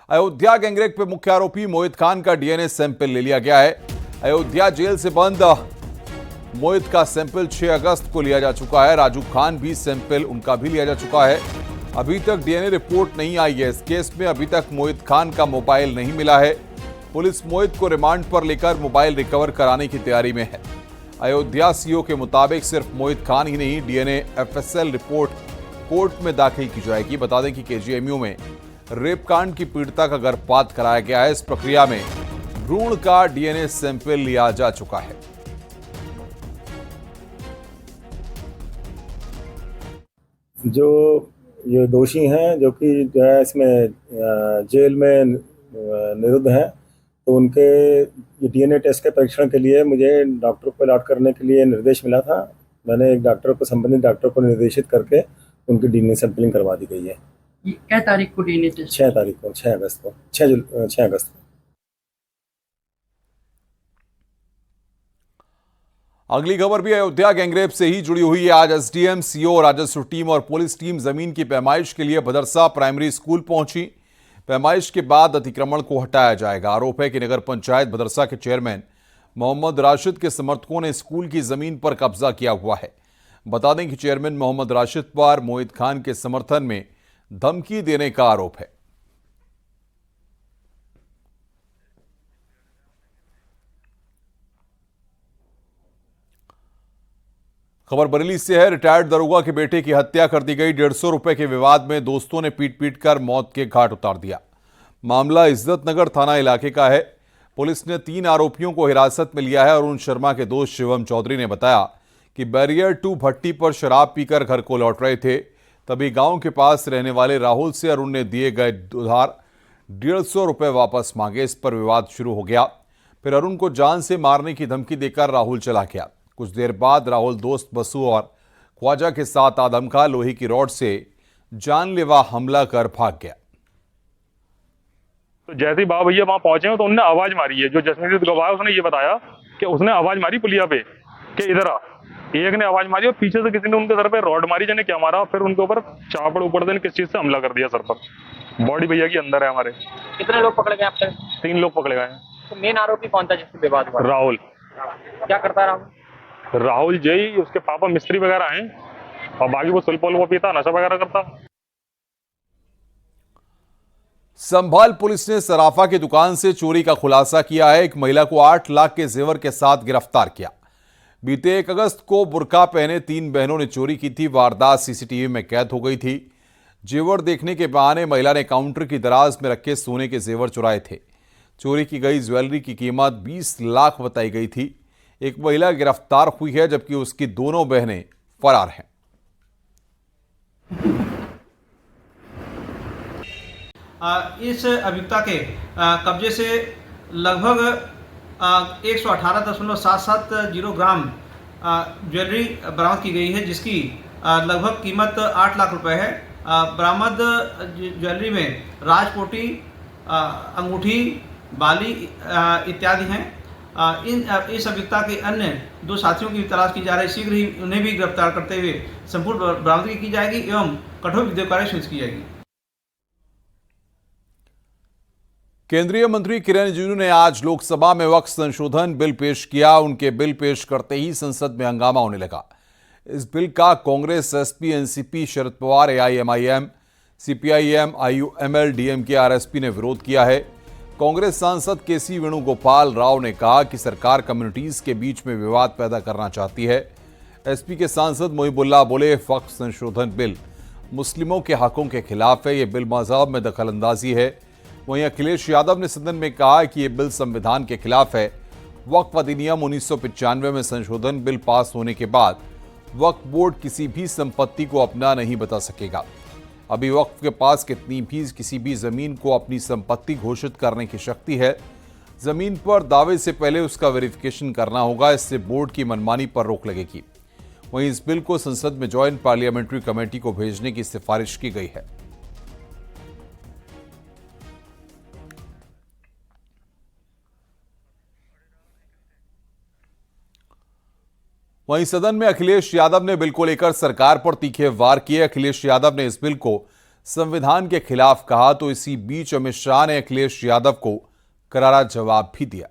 Ayodhya gangrape पे मुख्य आरोपी मोहित खान का डीएनए सैंपल ले लिया गया है। अयोध्या जेल से बंद मोहित का सैंपल 6 अगस्त को लिया जा चुका है। राजू खान भी सैंपल उनका भी लिया जा चुका है। अभी तक डीएनए रिपोर्ट नहीं आई है। इस केस में अभी तक मोहित खान का मोबाइल नहीं मिला है। पुलिस मोहित को रिमांड पर लेकर मोबाइल रिकवर कराने की तैयारी में है। अयोध्या सीओ के मुताबिक सिर्फ मोहित खान ही नहीं, डीएनए एफएसएल रिपोर्ट कोर्ट में दाखिल की जाएगी। बता दें कि केजीएमयू में रेप कांड की पीड़िता का गर्भपात कराया गया है। इस प्रक्रिया में भ्रूण का डीएनए सैंपल लिया जा चुका है। जो ये दोषी हैं, जो कि जो है इसमें जेल में निरुद्ध हैं, तो उनके ये डीएनए टेस्ट के परीक्षण के लिए मुझे डॉक्टर को अलॉट करने के लिए निर्देश मिला था। मैंने एक डॉक्टर को, संबंधित डॉक्टर को निर्देशित करके उनकी डीएनए सैंपलिंग करवा दी गई है। क्या तारीख को डीएनए टेस्ट? 6 तारीख को, 6 अगस्त को, 6 अगस्त को। अगली खबर भी अयोध्या गैंगरेप से ही जुड़ी हुई है। आज एसडीएम, सीओ, राजस्व टीम और पुलिस टीम जमीन की पैमाइश के लिए भदरसा प्राइमरी स्कूल पहुंची। पैमाइश के बाद अतिक्रमण को हटाया जाएगा। आरोप है कि नगर पंचायत भदरसा के चेयरमैन मोहम्मद राशिद के समर्थकों ने स्कूल की जमीन पर कब्जा किया हुआ है। बता दें कि चेयरमैन मोहम्मद राशिद पर मोहित खान के समर्थन में धमकी देने का आरोप है। खबर बरेली से है। रिटायर्ड दरोगा के बेटे की हत्या कर दी गई। 150 रुपए के विवाद में दोस्तों ने पीट पीट कर मौत के घाट उतार दिया। मामला इज्जतनगर थाना इलाके का है। पुलिस ने 3 आरोपियों को हिरासत में लिया है। अरुण शर्मा के दोस्त शिवम चौधरी ने बताया कि बैरियर 2 भट्टी पर शराब पीकर घर को लौट रहे थे, तभी गांव के पास रहने वाले राहुल से अरुण ने दिए गए उधार 150 रुपए वापस मांगे। इस पर विवाद शुरू हो गया। फिर अरुण को जान से मारने की धमकी देकर राहुल चला गया। कुछ देर बाद राहुल दोस्त बसु और ख्वाजा के साथ आदमखा लोहे की रॉड से जानलेवा हमला कर भाग गया। तो जैसे ही बाबा भैया वहां पहुंचे तो उन्होंने आवाज मारी है। जो जसमीत गवाह है उसने ये बताया कि उसने आवाज मारी पुलिया पे कि इधर आ। एक ने आवाज मारी और पीछे से किसी ने उनके सर पे रॉड मारी। जाने क्या मारा, फिर उनके ऊपर चापड़ ऊपर देने किस चीज से हमला कर दिया सर पर। बॉडी भैया की अंदर है हमारे। कितने लोग पकड़े गए आपके? 3 लोग पकड़े गए। तो मेन आरोपी कौन था जिससे विवाद हुआ? राहुल। क्या करता है राहुल? राहुल जय, उसके पापा मिस्त्री वगैरह हैं और बाकी वो सुलपोल वो पीता, नशा वगैरह करता। संभाल पुलिस ने सराफा की दुकान से चोरी का खुलासा किया है। एक महिला को 8 लाख के जेवर के साथ गिरफ्तार किया। बीते 1 अगस्त को बुर्का पहने 3 बहनों ने चोरी की थी। वारदात सीसीटीवी में कैद हो गई थी। जेवर देखने के बहाने महिला ने काउंटर की दराज में रखे सोने के जेवर चुराए थे। चोरी की गई ज्वेलरी की कीमत 20 लाख बताई गई थी। एक महिला गिरफ्तार हुई है, जबकि उसकी दोनों बहनें फरार हैं। इस अभियुक्ता के कब्जे से लगभग 118.770 ग्राम ज्वेलरी बरामद की गई है, जिसकी लगभग कीमत 8 लाख रुपए है। बरामद ज्वेलरी में राजकोटी, अंगूठी, बाली इत्यादि हैं। इस अभियुक्ता के अन्य 2 साथियों की तलाश की जा रही। शीघ्र ही उन्हें भी गिरफ्तार करते हुए संपूर्ण बरामदगी की जाएगी एवं कठोर विधिक कार्रवाई सुनिश्चित की जाएगी। केंद्रीय मंत्री किरेन रिजिजू ने आज लोकसभा में वक्फ संशोधन बिल पेश किया। उनके बिल पेश करते ही संसद में हंगामा होने लगा। इस बिल का Congress, SP, NCP, Sharad Pawar, AIMIM, CPIM, IUML, DMK, RSP ने विरोध किया है। कांग्रेस सांसद केसी वेणुगोपाल राव ने कहा कि सरकार कम्युनिटीज के बीच में विवाद पैदा करना चाहती है। एसपी के सांसद मोहिबुल्लाह बोले, वक्फ संशोधन बिल मुस्लिमों के हकों के खिलाफ है। यह बिल मजहब में दखलंदाजी है। वहीं अखिलेश यादव ने सदन में कहा कि यह बिल संविधान के खिलाफ है। वक्फ अधिनियम 1995 में संशोधन बिल पास होने के बाद वक्फ बोर्ड किसी भी संपत्ति को अपना नहीं बता सकेगा। अभी वक्फ के पास किसी भी जमीन को अपनी संपत्ति घोषित करने की शक्ति है। जमीन पर दावे से पहले उसका वेरिफिकेशन करना होगा। इससे बोर्ड की मनमानी पर रोक लगेगी। वहीं इस बिल को संसद में ज्वाइंट पार्लियामेंट्री कमेटी को भेजने की सिफारिश की गई है। वहीं सदन में अखिलेश यादव ने बिल को लेकर सरकार पर तीखे वार किए। अखिलेश यादव ने इस बिल को संविधान के खिलाफ कहा, तो इसी बीच अमित शाह ने अखिलेश यादव को करारा जवाब भी दिया।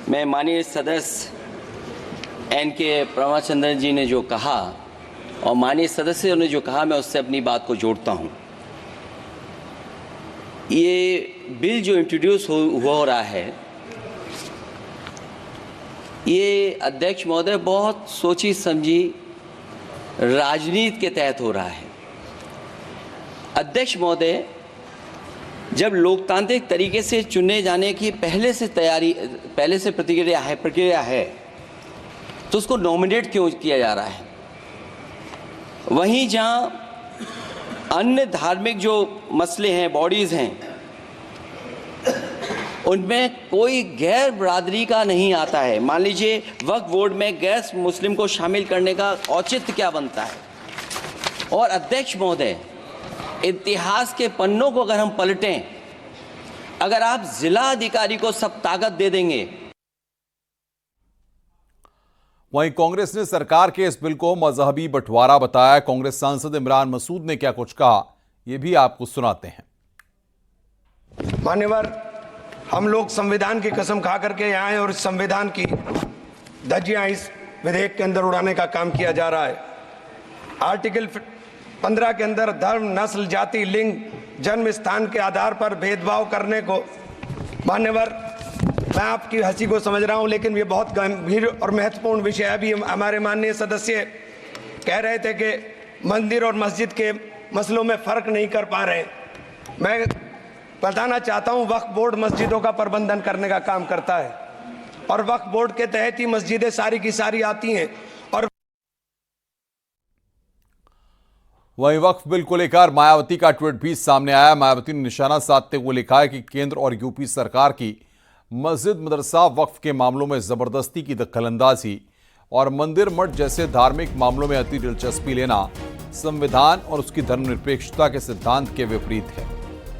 मैं माननीय सदस्य एन.के. प्रमाचंद्रन जी ने जो कहा और माननीय सदस्यों ने जो कहा, मैं उससे अपनी बात को जोड़ता हूं। ये बिल जो इंट्रोड्यूस हो रहा है, ये अध्यक्ष महोदय बहुत सोची समझी राजनीति के तहत हो रहा है। अध्यक्ष महोदय, जब लोकतांत्रिक तरीके से चुने जाने की पहले से प्रक्रिया है, तो उसको नॉमिनेट क्यों किया जा रहा है? वहीं जहां अन्य धार्मिक जो मसले हैं, बॉडीज हैं, उनमें कोई गैर बरादरी का नहीं आता है। मान लीजिए वक्फ बोर्ड में गैर मुस्लिम को शामिल करने का औचित्य क्या बनता है? और अध्यक्ष महोदय, इतिहास के पन्नों को अगर हम पलटें, अगर आप जिला अधिकारी को सब ताकत दे देंगे। वहीं कांग्रेस ने सरकार के इस बिल को मजहबी बंटवारा बताया। कांग्रेस सांसद इमरान मसूद ने क्या कुछ कहा, यह भी आपको सुनाते हैं। मान्यवर, हम लोग संविधान की कसम खा करके यहाँ आए और इस संविधान की धज्जियां इस विधेयक के अंदर उड़ाने का काम किया जा रहा है। आर्टिकल 15 के अंदर धर्म, नस्ल, जाति, लिंग, जन्म स्थान के आधार पर भेदभाव करने को, मान्यवर, मैं आपकी हंसी को समझ रहा हूं, लेकिन ये बहुत गंभीर और महत्वपूर्ण विषय है। अभी हमारे माननीय सदस्य कह रहे थे कि मंदिर और मस्जिद के मसलों में फर्क नहीं कर पा रहे। मैं बताना चाहता हूं, वक्फ बोर्ड मस्जिदों का प्रबंधन करने का काम करता है और वक्फ बोर्ड के तहत ही मस्जिदें सारी की सारी आती हैं। और वहीं वक्फ बिल को लेकर मायावती का ट्वीट भी सामने आया। मायावती ने निशाना साधते हुए लिखा है कि केंद्र और यूपी सरकार की मस्जिद, मदरसा, वक्फ के मामलों में जबरदस्ती की दखलंदाजी और मंदिर, मठ जैसे धार्मिक मामलों में अति दिलचस्पी लेना संविधान और उसकी धर्मनिरपेक्षता के सिद्धांत के विपरीत है।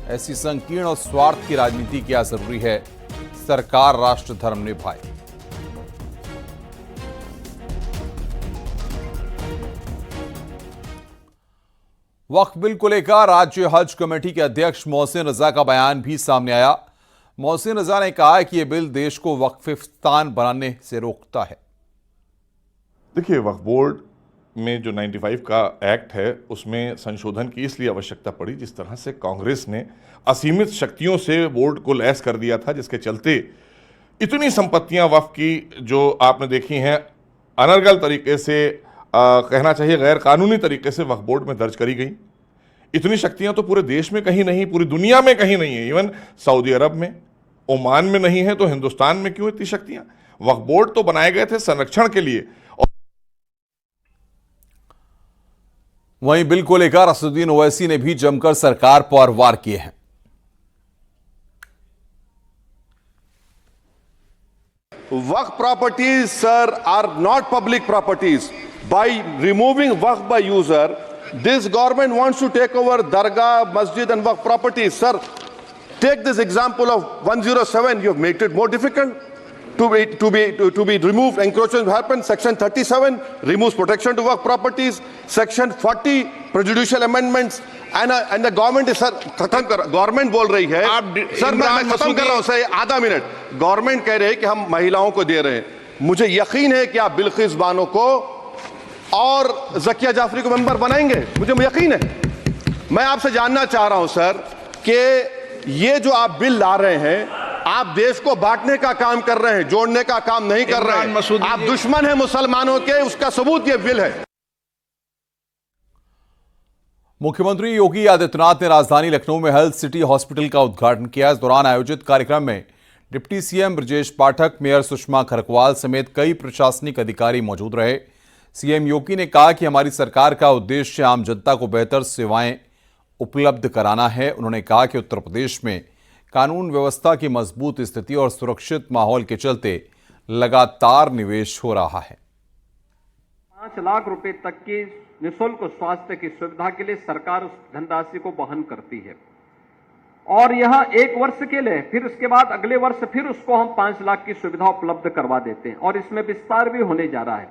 ऐसी संकीर्ण और स्वार्थ की राजनीति क्या जरूरी है? सरकार राष्ट्र धर्म निभाए। वक्फ बिल को लेकर राज्य हज कमेटी के अध्यक्ष मोहसिन रजा का बयान भी सामने आया। मोहसिन रजा ने कहा है कि यह बिल देश को वक्फिस्तान बनाने से रोकता है। देखिए, वक्फ बोर्ड में जो 95 का एक्ट है, उसमें संशोधन की इसलिए आवश्यकता पड़ी, जिस तरह से कांग्रेस ने असीमित शक्तियों से बोर्ड को लैस कर दिया था, जिसके चलते इतनी संपत्तियां वक्फ की जो आपने देखी हैं, अनर्गल तरीके से कहना चाहिए गैर कानूनी तरीके से वक्फ बोर्ड में दर्ज करी गई। इतनी शक्तियां तो पूरे देश में कहीं नहीं, पूरी दुनिया में कहीं नहीं है। इवन सऊदी अरब में, ओमान में नहीं है, तो हिंदुस्तान में क्यों इतनी शक्तियां? वक्फ बोर्ड तो बनाए गए थे संरक्षण के लिए। वहीं बिल को लेकर असदुद्दीन ओवैसी ने भी जमकर सरकार पर वार किए हैं। Waqf properties, sir, are not public properties. By removing waqf by user, this government wants to take over dargah, masjid and waqf properties. Sir, take this example of 107. You have made it more difficult to be removed. Encroachment happen. Section 37 removes protection to waqf properties. Section 40 prejudicial amendments. And the government is, sir, खत्म कर, government बोल रही है, sir मैं खत्म कर रहा हूं सर, आधा मिनट। गवर्नमेंट कह रही है कि हम महिलाओं को दे रहे हैं। मुझे यकीन है कि आप बिल्किस बानो को और जकिया जाफरी को मेंबर बनाएंगे, मुझे यकीन है। मैं आपसे जानना चाह रहा हूं सर कि ये जो आप बिल ला रहे हैं, आप देश को बांटने का काम कर रहे हैं, जोड़ने का काम नहीं कर रहे हैं। आप दुश्मन हैं मुसलमानों के, उसका सबूत ये बिल है। मुख्यमंत्री योगी आदित्यनाथ ने राजधानी लखनऊ में हेल्थ सिटी हॉस्पिटल का उद्घाटन किया। इस दौरान आयोजित कार्यक्रम में deputy CM Brajesh Pathak, mayor Sushma Kharakwal समेत कई प्रशासनिक अधिकारी मौजूद रहे। सीएम योगी ने कहा कि हमारी सरकार का उद्देश्य आम जनता को बेहतर सेवाएं उपलब्ध कराना है। उन्होंने कहा कि उत्तर प्रदेश में कानून व्यवस्था की मजबूत स्थिति और सुरक्षित माहौल के चलते लगातार निवेश हो रहा है। 5 लाख रुपए तक की निःशुल्क स्वास्थ्य की सुविधा के लिए सरकार उस धनराशि को वहन करती है और यह 1 वर्ष के लिए, फिर उसके बाद अगले वर्ष फिर उसको हम 5 लाख की सुविधा उपलब्ध करवा देते हैं और इसमें विस्तार भी होने जा रहा है।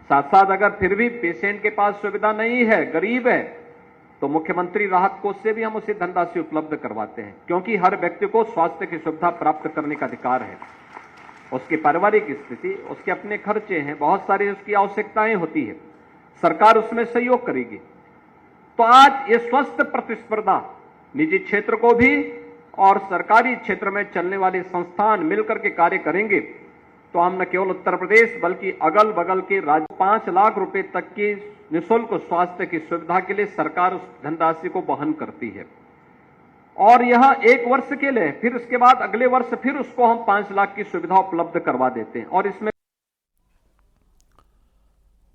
साथ साथ अगर फिर भी पेशेंट के पास सुविधा नहीं है, गरीब है, तो मुख्यमंत्री राहत कोष से भी हम उसे धनराशि उपलब्ध करवाते हैं, क्योंकि हर व्यक्ति को स्वास्थ्य की सुविधा प्राप्त करने का अधिकार है। उसकी पारिवारिक स्थिति, उसके अपने खर्चे हैं, बहुत सारी उसकी आवश्यकताएं होती है, सरकार उसमें सहयोग करेगी। तो आज ये स्वस्थ प्रतिस्पर्धा निजी क्षेत्र को भी और सरकारी क्षेत्र में चलने वाले संस्थान मिलकर के कार्य करेंगे तो हम न केवल उत्तर प्रदेश बल्कि अगल बगल के राज्य 5 लाख रुपए तक की निःशुल्क स्वास्थ्य की सुविधा के लिए सरकार उस धनराशि को वहन करती है। और यह 1 वर्ष के लिए, फिर उसके बाद अगले वर्ष फिर उसको हम 5 लाख की सुविधा उपलब्ध करवा देते हैं। और इसमें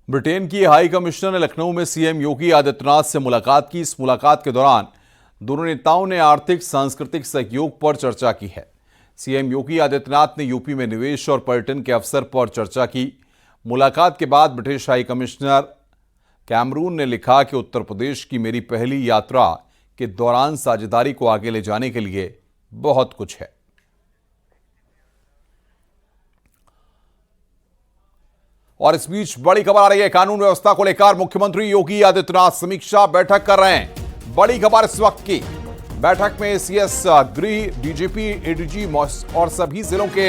ब्रिटेन की हाई कमिश्नर ने लखनऊ में सीएम योगी आदित्यनाथ से मुलाकात की। इस मुलाकात के दौरान दोनों नेताओं ने आर्थिक सांस्कृतिक सहयोग पर चर्चा की है। सीएम योगी आदित्यनाथ ने यूपी में निवेश और पर्यटन के अवसर पर चर्चा की। मुलाकात के बाद ब्रिटिश हाई कमिश्नर कैमरून ने लिखा कि उत्तर प्रदेश की मेरी पहली यात्रा के दौरान साझेदारी को आगे ले जाने के लिए बहुत कुछ है। और इस बीच बड़ी खबर आ रही है, कानून व्यवस्था को लेकर मुख्यमंत्री योगी आदित्यनाथ समीक्षा बैठक कर रहे हैं। बड़ी खबर इस वक्त की, बैठक में सीएस, गृह, डीजीपी, एडीजी और सभी जिलों के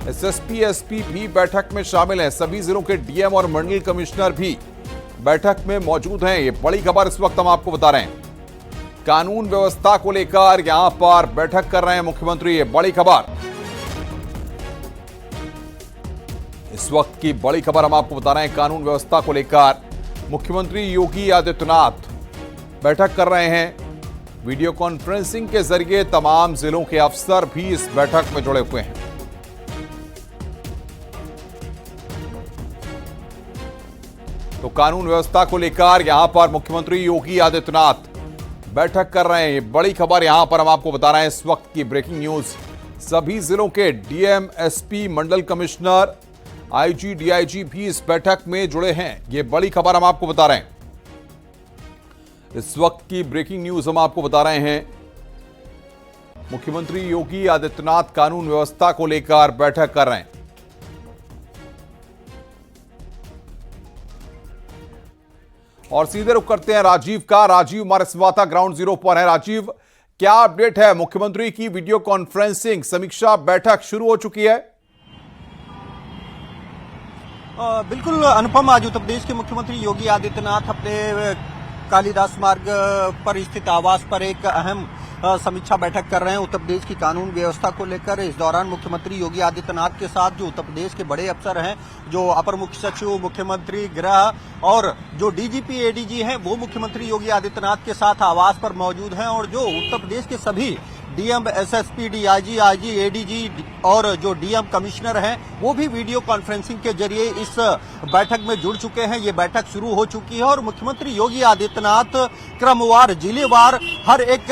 एसएसपी, एसपी भी बैठक में शामिल हैं। सभी जिलों के डीएम और मंडल कमिश्नर भी बैठक में मौजूद हैं। ये बड़ी खबर इस वक्त हम आपको बता रहे हैं। कानून व्यवस्था को लेकर यहां पर बैठक कर रहे हैं मुख्यमंत्री। ये बड़ी खबर, इस वक्त की बड़ी खबर हम आपको बता रहे हैं। कानून व्यवस्था को लेकर मुख्यमंत्री योगी आदित्यनाथ बैठक कर रहे हैं। वीडियो कॉन्फ्रेंसिंग के जरिए तमाम जिलों के अफसर भी इस बैठक में जुड़े हुए हैं। तो कानून व्यवस्था को लेकर यहां पर मुख्यमंत्री योगी आदित्यनाथ बैठक कर रहे हैं। ये बड़ी खबर यहां पर हम आपको बता रहे हैं। इस वक्त की ब्रेकिंग न्यूज, सभी जिलों के डीएम, एसपी, मंडल कमिश्नर, आईजी, डीआईजी भी इस बैठक में जुड़े हैं। ये बड़ी खबर हम आपको बता रहे हैं। इस वक्त की ब्रेकिंग न्यूज हम आपको बता रहे हैं। मुख्यमंत्री योगी आदित्यनाथ कानून व्यवस्था को लेकर बैठक कर रहे हैं। और सीधे रुख करते हैं राजीव का। राजीव हमारे संवाददाता ग्राउंड जीरो पर है। राजीव, क्या अपडेट है? मुख्यमंत्री की वीडियो कॉन्फ्रेंसिंग समीक्षा बैठक शुरू हो चुकी है? बिल्कुल अनुपम, आज उत्तर प्रदेश के मुख्यमंत्री योगी आदित्यनाथ अपने कालिदास मार्ग पर स्थित आवास पर एक अहम समीक्षा बैठक कर रहे हैं उत्तर प्रदेश की कानून व्यवस्था को लेकर। इस दौरान मुख्यमंत्री योगी आदित्यनाथ के साथ जो उत्तर प्रदेश के बड़े अफसर हैं, जो अपर मुख्य सचिव, मुख्यमंत्री गृह और जो डीजीपी, एडीजी हैं, वो मुख्यमंत्री योगी आदित्यनाथ के साथ आवास पर मौजूद हैं। और जो उत्तर प्रदेश के सभी DM, SSP, DIG, IG, ADG और जो डीएम कमिश्नर हैं, वो भी वीडियो कॉन्फ्रेंसिंग के जरिए इस बैठक में जुड़ चुके हैं। ये बैठक शुरू हो चुकी है और मुख्यमंत्री योगी आदित्यनाथ क्रमवार, जिलेवार हर एक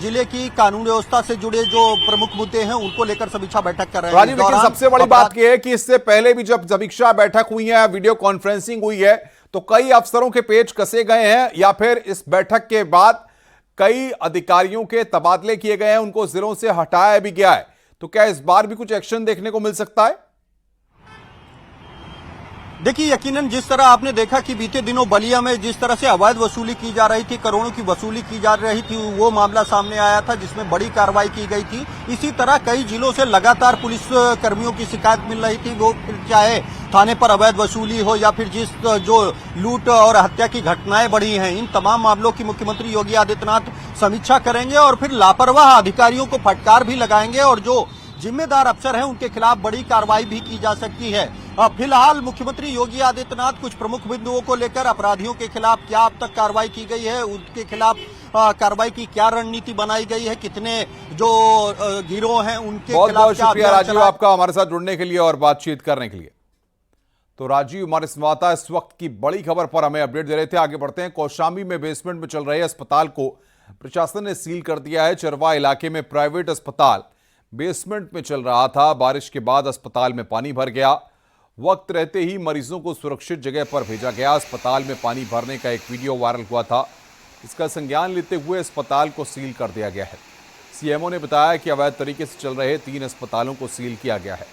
जिले की कानून व्यवस्था से जुड़े जो प्रमुख मुद्दे हैं उनको लेकर समीक्षा बैठक कर रहे हैं। राजीव, लेकिन सबसे बड़ी बात यह है कि इससे पहले भी जब समीक्षा बैठक हुई है, वीडियो कॉन्फ्रेंसिंग हुई है, तो कई अफसरों के पेच कसे गए हैं या फिर इस बैठक के बाद कई अधिकारियों के तबादले किए गए हैं, उनको जिलों से हटाया भी गया है। तो क्या इस बार भी कुछ एक्शन देखने को मिल सकता है? देखिए, यकीनन जिस तरह आपने देखा कि बीते दिनों बलिया में जिस तरह से अवैध वसूली की जा रही थी, करोड़ों की वसूली की जा रही थी, वो मामला सामने आया था जिसमें बड़ी कार्रवाई की गई थी। इसी तरह कई जिलों से लगातार पुलिस कर्मियों की शिकायत मिल रही थी, वो चाहे थाने पर अवैध वसूली हो या फिर जो लूट और हत्या की घटनाएं बढ़ी हैं, इन तमाम मामलों की मुख्यमंत्री योगी आदित्यनाथ समीक्षा करेंगे और फिर लापरवाह अधिकारियों को फटकार भी लगाएंगे और जो जिम्मेदार अफसर हैं उनके खिलाफ बड़ी कार्रवाई भी की जा सकती है। फिलहाल मुख्यमंत्री योगी आदित्यनाथ कुछ प्रमुख बिंदुओं को लेकर, अपराधियों के खिलाफ क्या अब तक कार्रवाई की गई है, उनके खिलाफ कार्रवाई की क्या रणनीति बनाई गई है, कितने जो गिरोह हैं उनके खिलाफ। बहुत शुक्रिया राजीव आपका हमारे साथ जुड़ने के लिए और बातचीत करने के लिए। तो राजीव हमारे संवाददाता इस वक्त की बड़ी खबर पर हमें अपडेट दे रहे थे। आगे बढ़ते हैं। कौशाम्बी में बेसमेंट में चल रहे अस्पताल को प्रशासन ने सील कर दिया है। चरवा इलाके में प्राइवेट अस्पताल बेसमेंट में चल रहा था। बारिश के बाद अस्पताल में पानी भर गया। वक्त रहते ही मरीजों को सुरक्षित जगह पर भेजा गया। अस्पताल में पानी भरने का एक वीडियो वायरल हुआ था। इसका संज्ञान लेते हुए अस्पताल को सील कर दिया गया है। सीएमओ ने बताया कि अवैध तरीके से चल रहे 3 अस्पतालों को सील किया गया है।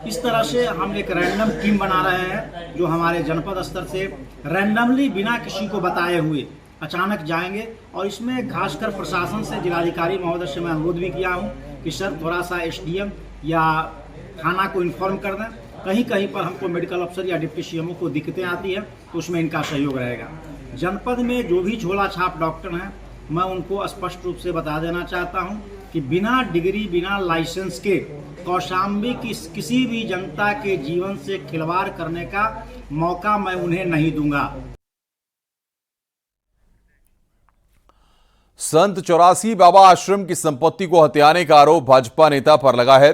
इस तरह से हम एक रैंडम टीम बना रहे हैं जो हमारे जनपद स्तर से रैंडमली बिना किसी को बताए हुए अचानक जाएंगे। और इसमें खासकर प्रशासन से, जिलाधिकारी महोदय से मैं अनुरोध भी किया हूँ कि सर थोड़ा सा एसडीएम या थाना को इन्फॉर्म कर दें। कहीं कहीं पर हमको मेडिकल अफसर या डिप्टी सीएमओ को दिक्कतें आती हैं तो उसमें इनका सहयोग रहेगा। जनपद में जो भी झोला छाप डॉक्टर हैं, मैं उनको स्पष्ट रूप से बता देना चाहता हूं कि बिना डिग्री, बिना लाइसेंस के कौशाम्बी की किसी भी जनता के जीवन से खिलवाड़ करने का मौका मैं उन्हें नहीं दूंगा। संत 84 बाबा आश्रम की संपत्ति को हथियाने का आरोप भाजपा नेता पर लगा है।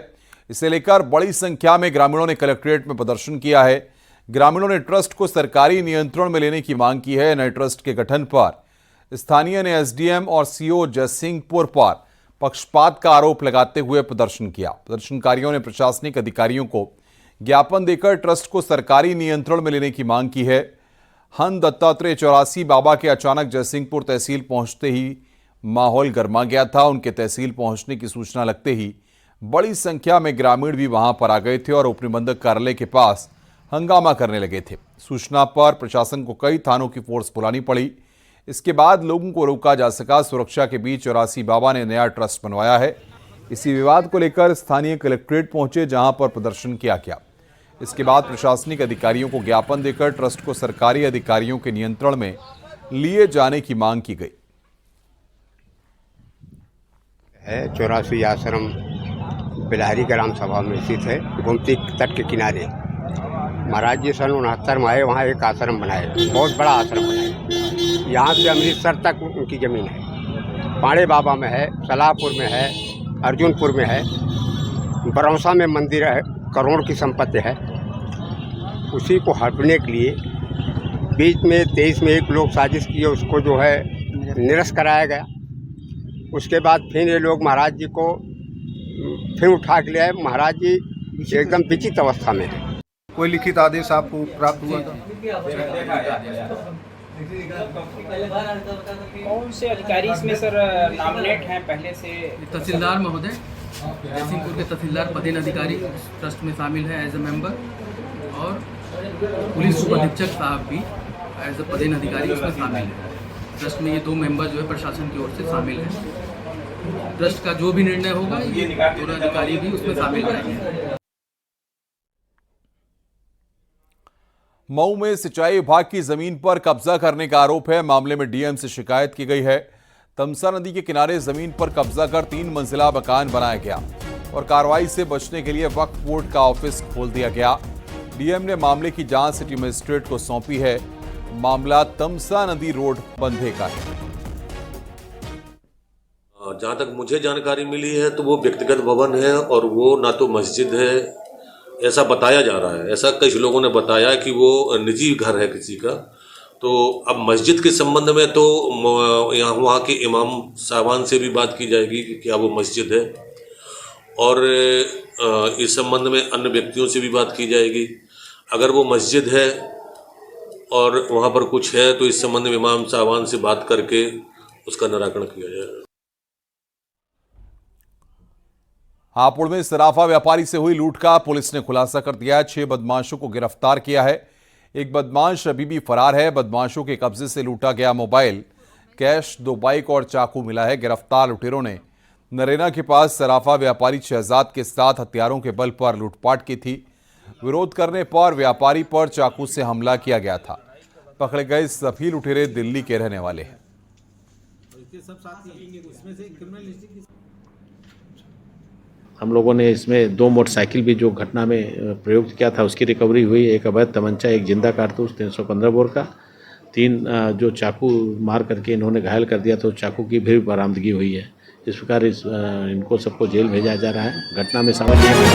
इसे लेकर बड़ी संख्या में ग्रामीणों ने कलेक्ट्रेट में प्रदर्शन किया है। ग्रामीणों ने ट्रस्ट को सरकारी नियंत्रण में लेने की मांग की है। नए ट्रस्ट के गठन पर स्थानीय ने एसडीएम और सीओ जयसिंहपुर पर पक्षपात का आरोप लगाते हुए प्रदर्शन किया। प्रदर्शनकारियों ने प्रशासनिक अधिकारियों को ज्ञापन देकर ट्रस्ट को सरकारी नियंत्रण में लेने की मांग की है। हन दत्तात्रेय 84 बाबा के अचानक जयसिंहपुर तहसील पहुंचते ही माहौल गर्मा गया था। उनके तहसील पहुंचने की सूचना लगते ही बड़ी संख्या में ग्रामीण भी वहां पर आ गए थे और उपनिबंधक कार्यालय के पास हंगामा करने लगे थे। सूचना पर प्रशासन को कई थानों की फोर्स बुलानी पड़ी। इसके बाद लोगों को रोका जा सका। सुरक्षा के बीच 84 बाबा ने नया ट्रस्ट बनवाया है। इसी विवाद को लेकर स्थानीय कलेक्ट्रेट पहुंचे, जहां पर प्रदर्शन किया गया। इसके बाद प्रशासनिक अधिकारियों को ज्ञापन देकर ट्रस्ट को सरकारी अधिकारियों के नियंत्रण में लिए जाने की मांग की गई। 84 आश्रम बिलाहरी ग्राम सभा में स्थित है, गोमती तट के किनारे। महाराज जी सन 69 में आए, वहाँ एक आश्रम बनाए, बहुत बड़ा आश्रम बनाए। यहाँ से अमृतसर तक उनकी ज़मीन है। पाड़े बाबा में है, सलाहपुर में है, अर्जुनपुर में है, बरौसा में मंदिर है, करोड़ की संपत्ति है। उसी को हड़पने के लिए बीच में 23 में एक लोग साजिश किए, उसको जो है निरस्त कराया गया। उसके बाद फिर ये लोग महाराज जी को फिर उठा के ले आए। महाराज जी एकदम विचित्र अवस्था में है। कोई लिखित आदेश आपको प्राप्त हुआ था? कौन से अधिकारी इसमें सर नॉमिनेट हैं पहले से? तहसीलदार महोदय, जयसिंहपुर के तहसीलदार पदेन अधिकारी ट्रस्ट में शामिल है एज ए मेंबर, और पुलिस उप अधीक्षक साहब भी एज ए पदेन अधिकारी उसमें शामिल है। ट्रस्ट में ये 2 मेंबर जो है प्रशासन की ओर से शामिल है। ट्रस्ट का जो भी निर्णय होगा ये दोनों अधिकारी भी उसमें शामिल रहेंगे। मऊ में सिंचाई विभाग की जमीन पर कब्जा करने का आरोप है। मामले में डीएम से शिकायत की गई है। तमसा नदी के किनारे जमीन पर कब्जा कर 3 मंजिला मकान बनाया गया और कार्रवाई से बचने के लिए वक्फ बोर्ड का ऑफिस खोल दिया गया। डीएम ने मामले की जांच सिटी मजिस्ट्रेट को सौंपी है। मामला तमसा नदी रोड बंधे का है। जहां तक मुझे जानकारी मिली है तो वो व्यक्तिगत भवन है और वो ना तो मस्जिद है, ऐसा बताया जा रहा है। ऐसा कई लोगों ने बताया कि वो निजी घर है किसी का। तो अब मस्जिद के संबंध में तो यहाँ वहाँ के इमाम साहबान से भी बात की जाएगी कि क्या वो मस्जिद है, और इस संबंध में अन्य व्यक्तियों से भी बात की जाएगी। अगर वो मस्जिद है और वहाँ पर कुछ है तो इस संबंध में इमाम साहबान से बात करके उसका निराकरण किया जाएगा। हापुड़ में सराफा व्यापारी से हुई लूट का पुलिस ने खुलासा कर दिया है। 6 बदमाशों को गिरफ्तार किया है। एक बदमाश अभी भी फरार है। बदमाशों के कब्जे से लूटा गया मोबाइल, कैश, 2 बाइक और चाकू मिला है। गिरफ्तार लुटेरों ने नरेना के पास सराफा व्यापारी शहजाद के साथ हथियारों के बल पर लूटपाट की थी। विरोध करने पर व्यापारी पर चाकू से हमला किया गया था। पकड़े गए सभी लुटेरे दिल्ली के रहने वाले हैं। हम लोगों ने इसमें 2 मोटरसाइकिल भी जो घटना में प्रयोग किया था उसकी रिकवरी हुई। एक अवैध तमंचा, एक जिंदा कारतूस 315 बोर का, 3 जो चाकू मार करके इन्होंने घायल कर दिया तो चाकू की भी बरामदगी हुई है। इस प्रकार इनको सबको जेल भेजा जा रहा है। घटना में समझ